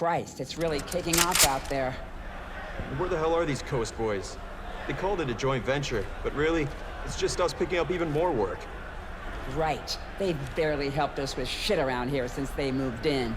Christ, it's really kicking off out there. Where the hell are these Coast Boys? They called it a joint venture, but really, it's just us picking up even more work. Right. They've barely helped us with shit around here since they moved in.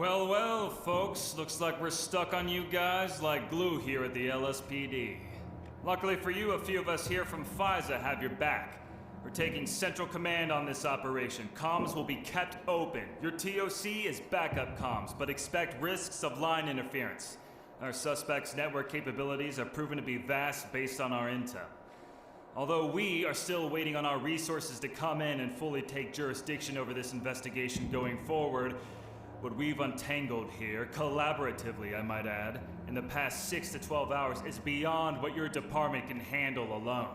Well, well, folks, looks like we're stuck on you guys like glue here at the LSPD. Luckily for you, a few of us here from FISA have your back. We're taking central command on this operation. Comms will be kept open. Your TOC is backup comms, but expect risks of line interference. Our suspect's network capabilities are proven to be vast based on our intel. Although we are still waiting on our resources to come in and fully take jurisdiction over this investigation going forward, what we've untangled here, collaboratively I might add, in the past 6 to 12 hours is beyond what your department can handle alone.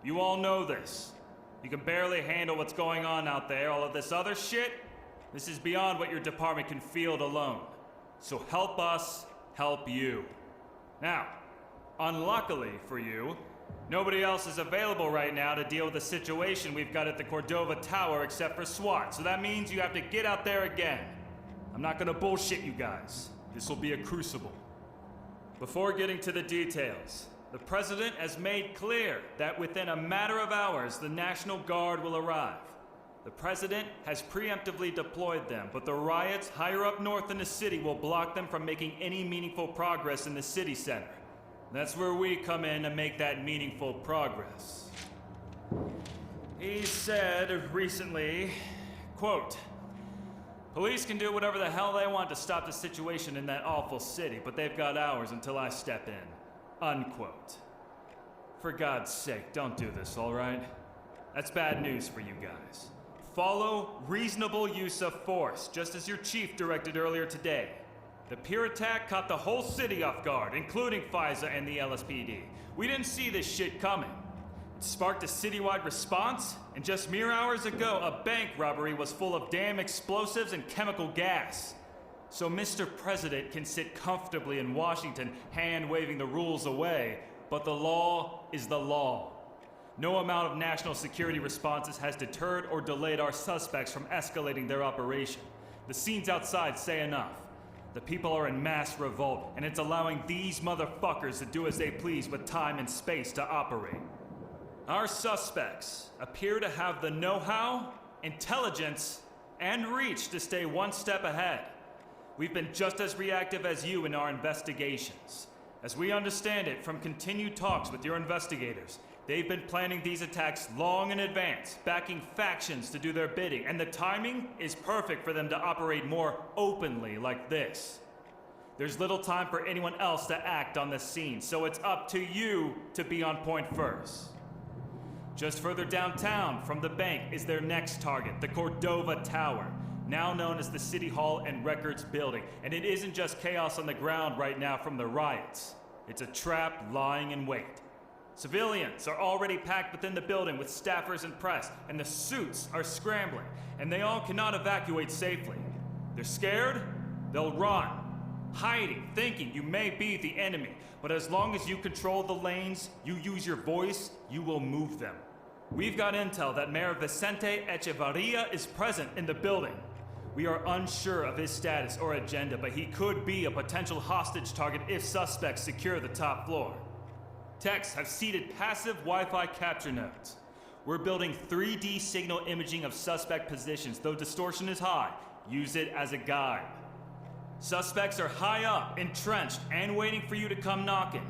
You all know this. You can barely handle what's going on out there. All of this other shit, this is beyond what your department can field alone. So help us help you. Now, unluckily for you, Nobody else is available right now to deal with the situation we've got at the Cordova Tower except for Swart, so that means you have to get out there again. I'm not gonna bullshit you guys. This will be a crucible. Before getting to the details, the President has made clear that within a matter of hours, the National Guard will arrive. The President has preemptively deployed them, but the riots higher up north in the city will block them from making any meaningful progress in the city center. That's where we come in to make that meaningful progress. He said recently, quote, "Police can do whatever the hell they want to stop the situation in that awful city, but they've got hours until I step in." Unquote. For God's sake, don't do this, all right? That's bad news for you guys. Follow reasonable use of force, just as your chief directed earlier today. The pier attack caught the whole city off guard, including FISA and the LSPD. We didn't see this shit coming. It sparked a citywide response, and just mere hours ago, a bank robbery was full of damn explosives and chemical gas. So Mr. President can sit comfortably in Washington, hand-waving the rules away, but the law is the law. No amount of national security responses has deterred or delayed our suspects from escalating their operation. The scenes outside say enough. The people are in mass revolt, and it's allowing these motherfuckers to do as they please with time and space to operate. Our suspects appear to have the know-how, intelligence, and reach to stay one step ahead. We've been just as reactive as you in our investigations. As we understand it from continued talks with your investigators, they've been planning these attacks long in advance, backing factions to do their bidding, and the timing is perfect for them to operate more openly like this. There's little time for anyone else to act on the scene, so it's up to you to be on point first. Just further downtown from the bank is their next target, the Cordova Tower, now known as the City Hall and Records Building. And it isn't just chaos on the ground right now from the riots. It's a trap lying in wait. Civilians are already packed within the building with staffers and press, and the suits are scrambling, and they all cannot evacuate safely. They're scared, they'll run, hiding, thinking you may be the enemy. But as long as you control the lanes, you use your voice, you will move them. We've got intel that Mayor Vicente Echevarria is present in the building. We are unsure of his status or agenda, but he could be a potential hostage target if suspects secure the top floor. Techs have seeded passive Wi-Fi capture nodes. We're building 3D signal imaging of suspect positions. Though distortion is high, use it as a guide. Suspects are high up, entrenched, and waiting for you to come knocking.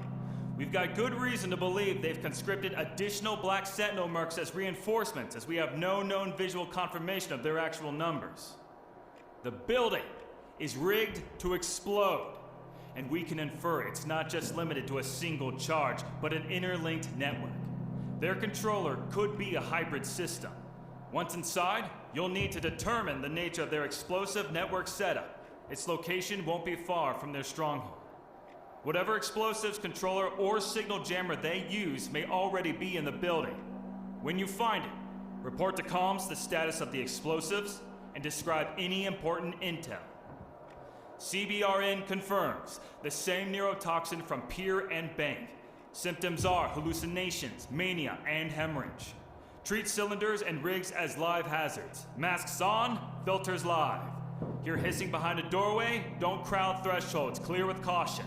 We've got good reason to believe they've conscripted additional Black Sentinel mercs as reinforcements, as we have no known visual confirmation of their actual numbers. The building is rigged to explode. And we can infer it's not just limited to a single charge, but an interlinked network. Their controller could be a hybrid system. Once inside, you'll need to determine the nature of their explosive network setup. Its location won't be far from their stronghold. Whatever explosives, controller, or signal jammer they use may already be in the building. When you find it, report to comms the status of the explosives and describe any important intel. CBRN confirms the same neurotoxin from pier and bank. Symptoms are hallucinations, mania, and hemorrhage. Treat cylinders and rigs as live hazards. Masks on, filters live. Hear hissing behind a doorway? Don't crowd thresholds. Clear with caution.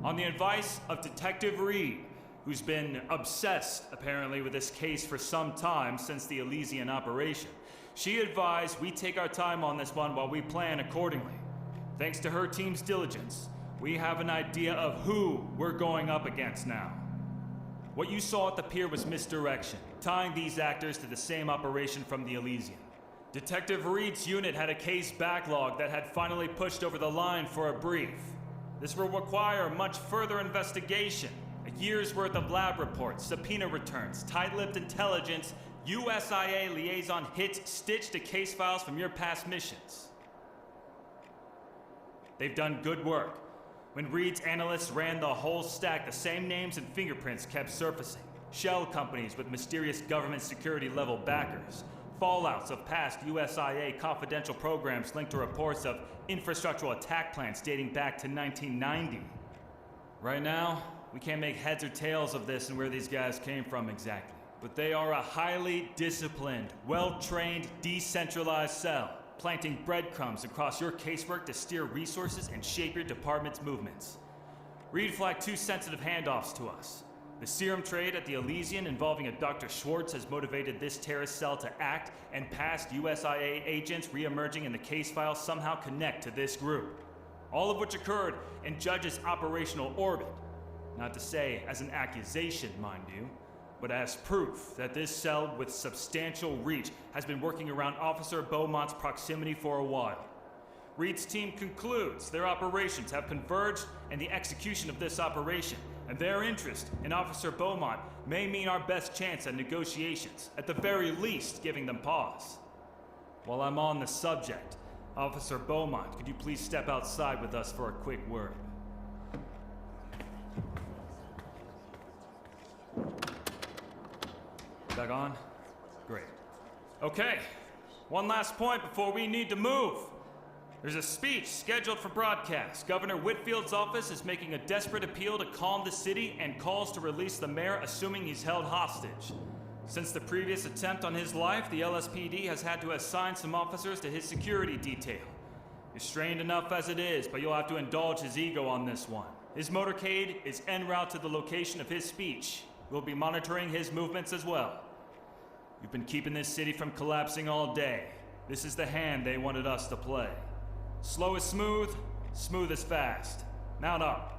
On the advice of Detective Reed, who's been obsessed, apparently, with this case for some time since the Elysian operation, she advised we take our time on this one while we plan accordingly. Thanks to her team's diligence, we have an idea of who we're going up against now. What you saw at the pier was misdirection, tying these actors to the same operation from the Elysian. Detective Reed's unit had a case backlog that had finally pushed over the line for a brief. This will require much further investigation, a year's worth of lab reports, subpoena returns, tight-lipped intelligence, USIA liaison hits stitched to case files from your past missions. They've done good work. When Reed's analysts ran the whole stack, the same names and fingerprints kept surfacing. Shell companies with mysterious government security level backers. Fallouts of past USIA confidential programs linked to reports of infrastructural attack plans dating back to 1990. Right now, We can't make heads or tails of this and where these guys came from exactly. But they are a highly disciplined, well-trained, decentralized cell, planting breadcrumbs across your casework to steer resources and shape your department's movements. Reed flagged 2 sensitive handoffs to us. The serum trade at the Elysian involving a Dr. Schwartz has motivated this terrorist cell to act, and past USIA agents re-emerging in the case file somehow connect to this group. All of which occurred in Judge's operational orbit. Not to say as an accusation, mind you, but as proof that this cell with substantial reach has been working around Officer Beaumont's proximity for a while. Reed's team concludes their operations have converged in the execution of this operation, and their interest in Officer Beaumont may mean our best chance at negotiations, at the very least giving them pause. While I'm on the subject, Officer Beaumont, could you please step outside with us for a quick word? Back on? Great. Okay, one last point before we need to move. There's a speech scheduled for broadcast. Governor Whitfield's office is making a desperate appeal to calm the city and calls to release the mayor, assuming he's held hostage. Since the previous attempt on his life, the LSPD has had to assign some officers to his security detail. You're strained enough as it is, but you'll have to indulge his ego on this one. His motorcade is en route to the location of his speech. We'll be monitoring his movements as well. You've been keeping this city from collapsing all day. This is the hand they wanted us to play. Slow is smooth, smooth is fast. Mount up.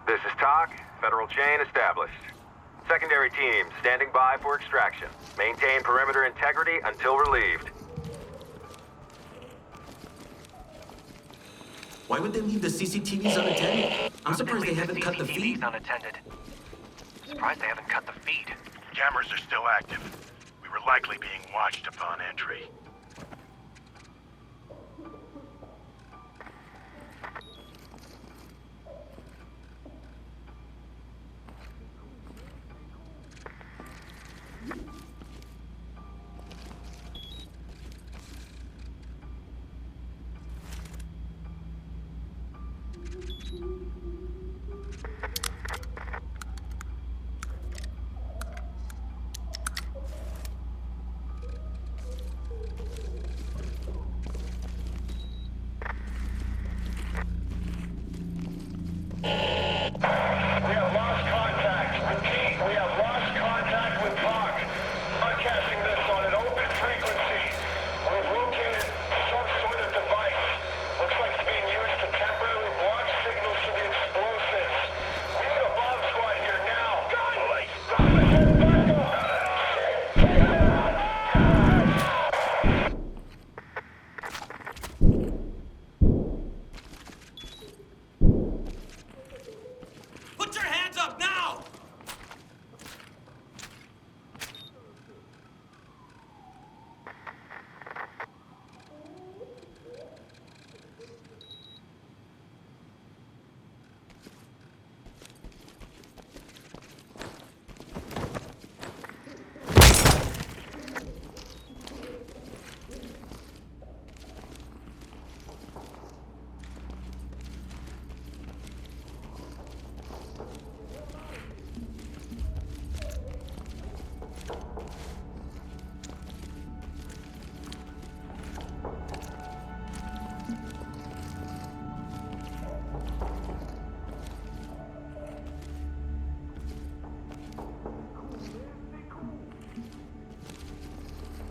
This is TOC, federal chain established. Secondary team standing by for extraction. Maintain perimeter integrity until relieved. Why would they leave the CCTVs unattended? I'm surprised they haven't cut the feed. Unattended. Surprised they haven't cut the feed. Cameras are still active. We were likely being watched upon entry.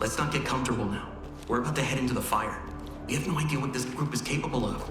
Let's not get comfortable now. We're about to head into the fire. We have no idea what this group is capable of.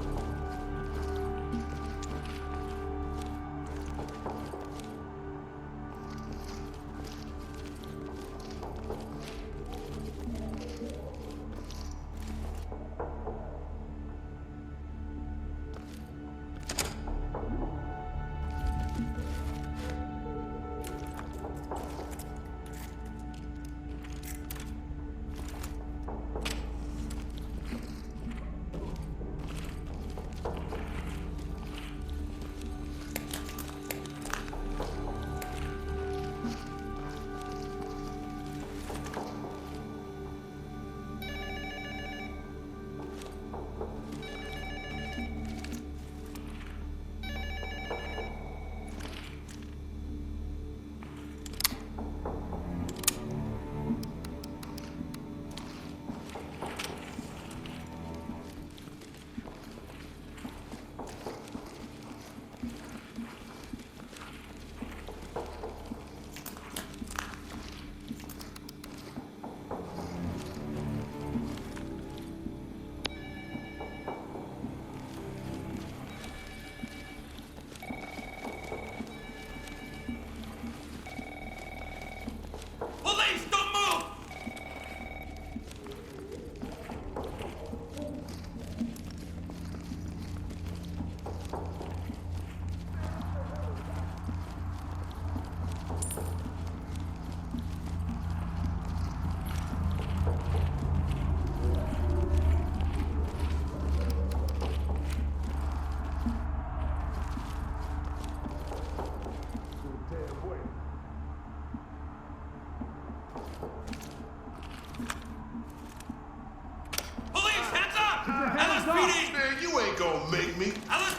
Man, you ain't gonna make me.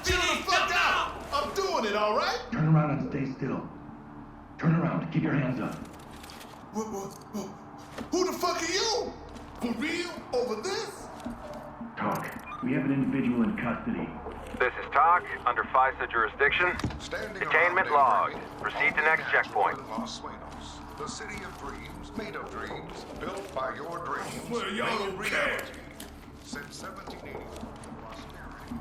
Chill the fuck out. I'm doing it, all right? Turn around and stay still. Turn around. Keep your hands up. What? Who the fuck are you? For real? Over this? Talk. We have an individual in custody. This is TOC, under FISA jurisdiction. Detainment logged. Proceed to next checkpoint. Los Sueños, the city of dreams, made of dreams, built by your dreams. Well, y'all made don't care. reality. Since 1780, prosperity.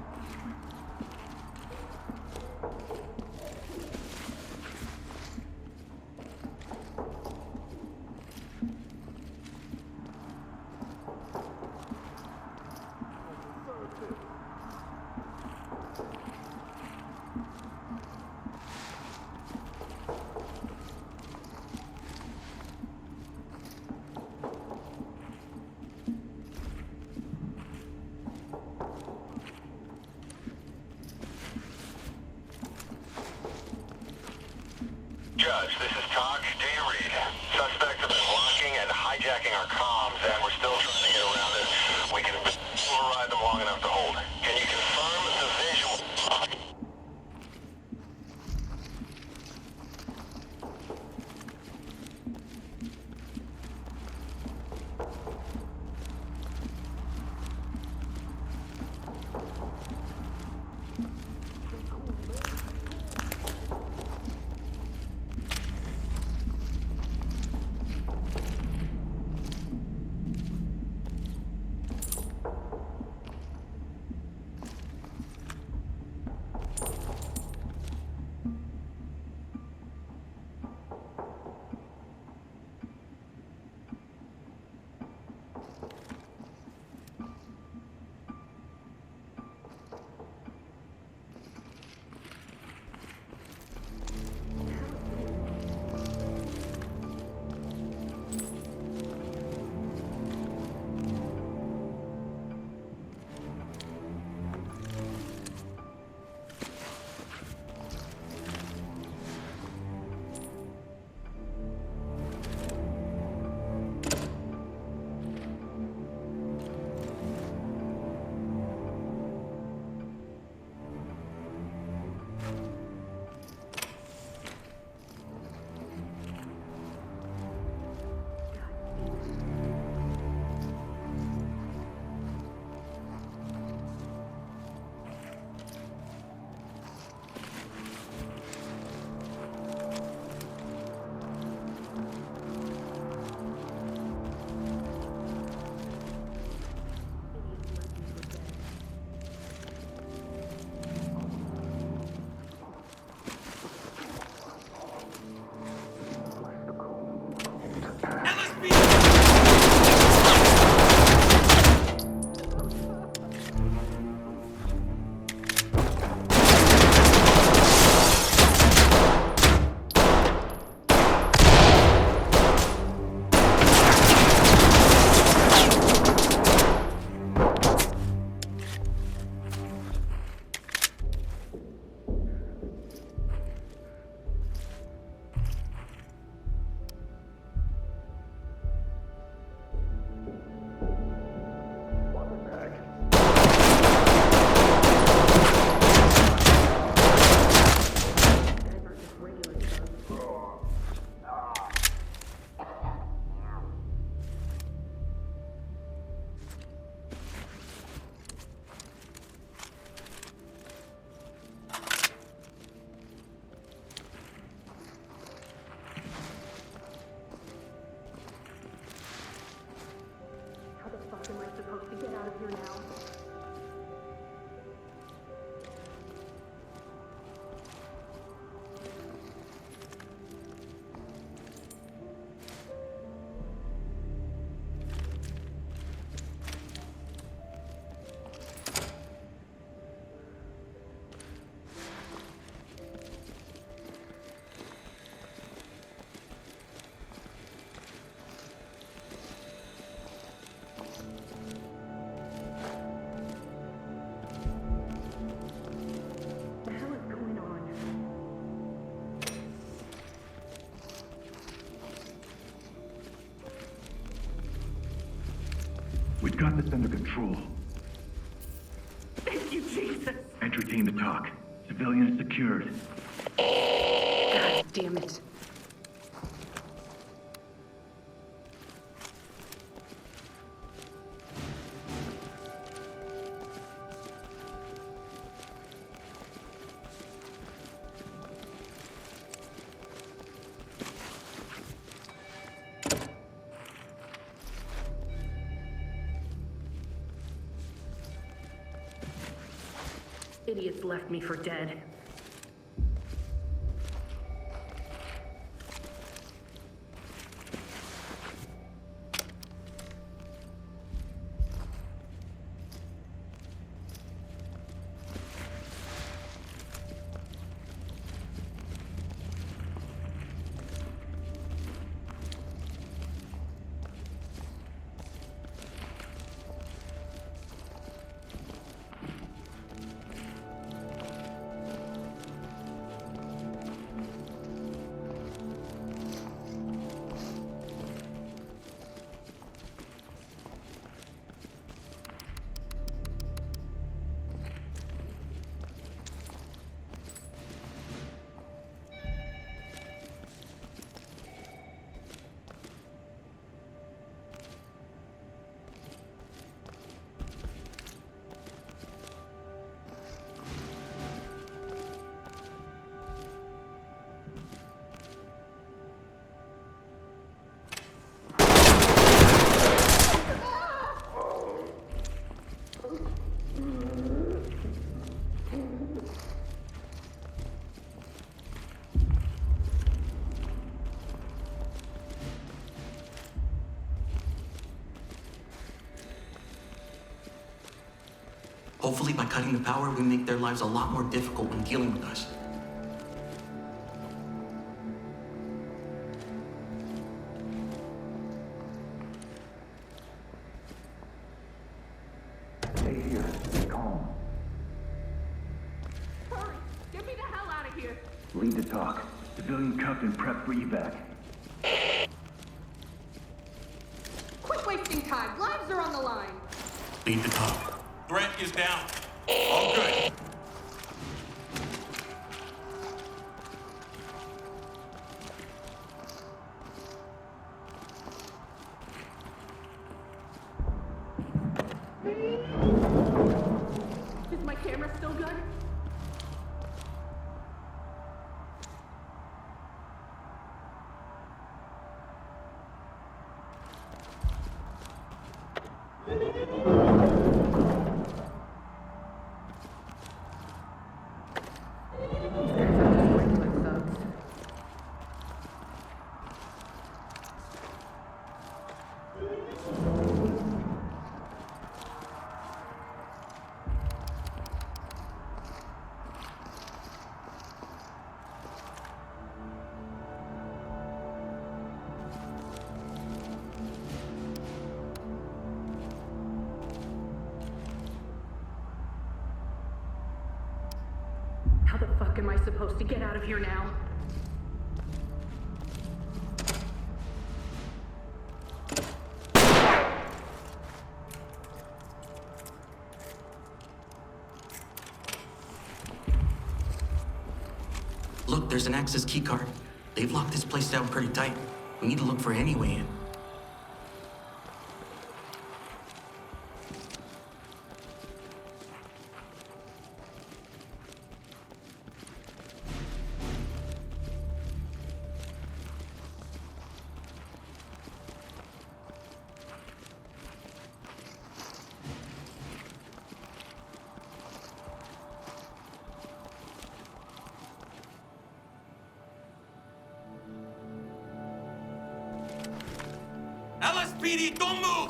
Judge, this is TOC. Do you read? Suspects have been blocking and hijacking our comms, and we're still trying to get around it. We can override them long enough to hold. Can you confirm the visual? got this under control. Thank you, Jesus. Entry team to talk. Civilians secured. God damn it. Idiots left me for dead. Hopefully by cutting the power, we make their lives a lot more difficult when dealing with us. Stay here. Stay calm. Hurry! Get me the hell out of here! Lead to talk. Civilian cuffed and prepped for evac. Quit wasting time! Lives are on the line! Lead to talk. Threat is down. All good. Is my camera still good? How the fuck am I supposed to get out of here now? Look, there's an access keycard. They've locked this place down pretty tight. We need to look for any way in. LSPD, don't move!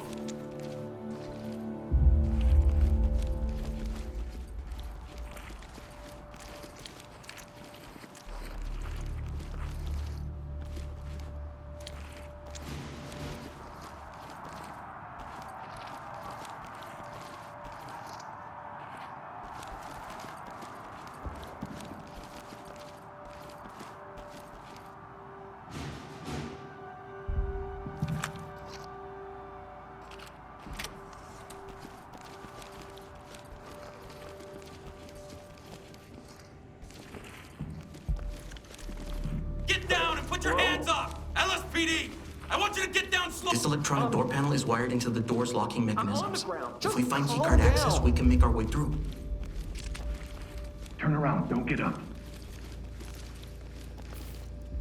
want you to get down slow! This electronic door panel is wired into the door's locking mechanisms. ground. If Just we find calm keycard access, down. we can make our way through. Turn around, don't get up.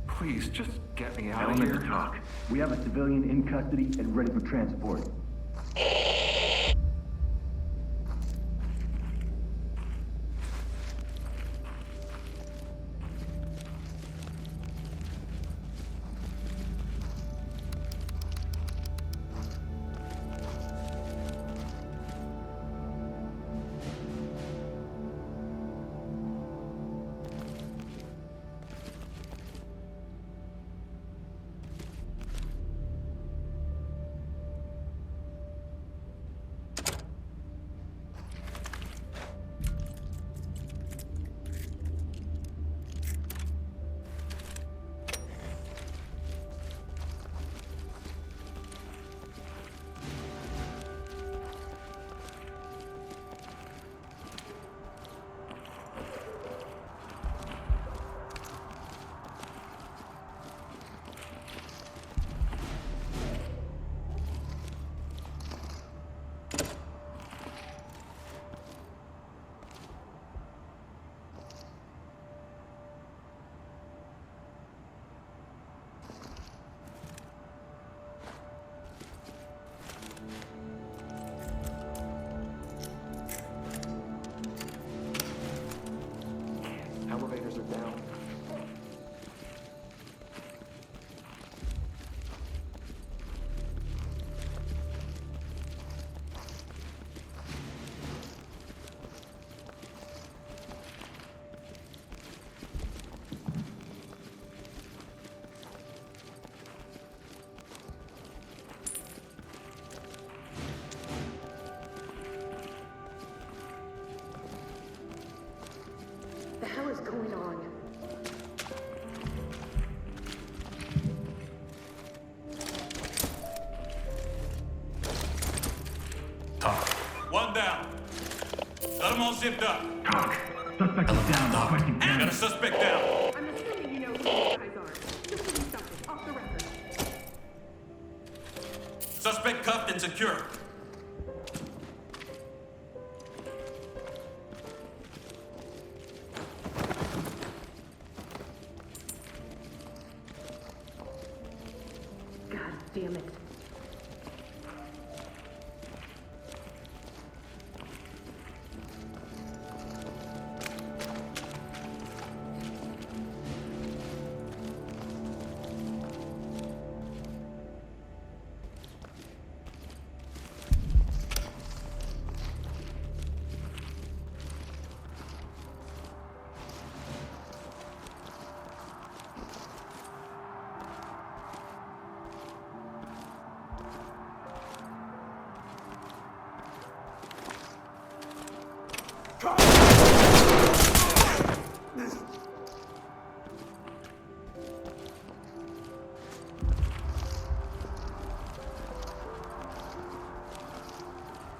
Please, just get me out of Element here. to talk. We have a civilian in custody and ready for transport. Elevators are down. The hell is going on? Talk. One down. Got them all zipped up. Talk. Suspect is down, requesting Got a panic. suspect down. I'm assuming you know who these guys are. Just give me something, off the record. Suspect cuffed and secure. God damn it.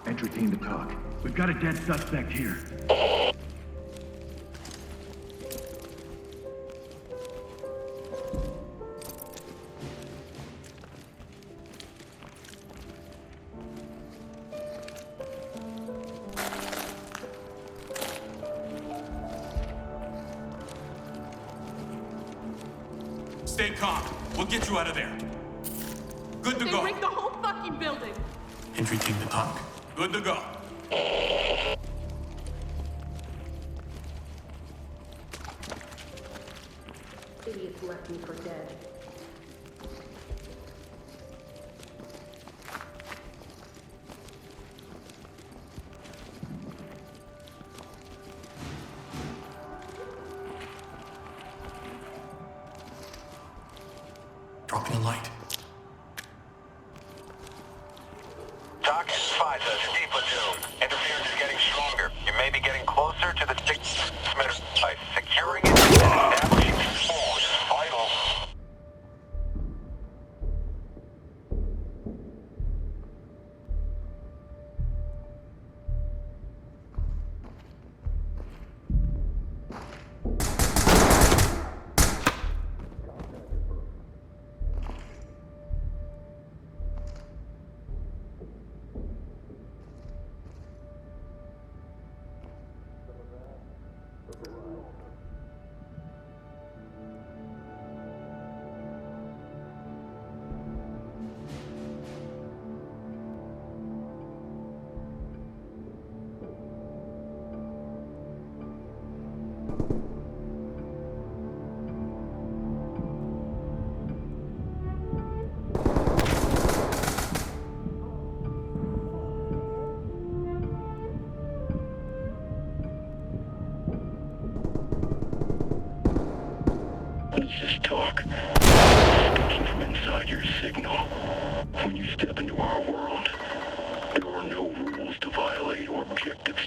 Entry team to talk. We've got a dead suspect here. Stay calm. We'll get you out of there. Good to They go. rigged the whole fucking building. Entry team to talk. Good to go. Idiots left me for dead. Dropping a light. Talk, FISA, Steve Platoon. Interference is getting stronger. You may be getting closer to the transmitter site. Securing it and establishing control is vital. just talk. Speaking from inside your signal. When you step into our world, there are no rules to violate or objectives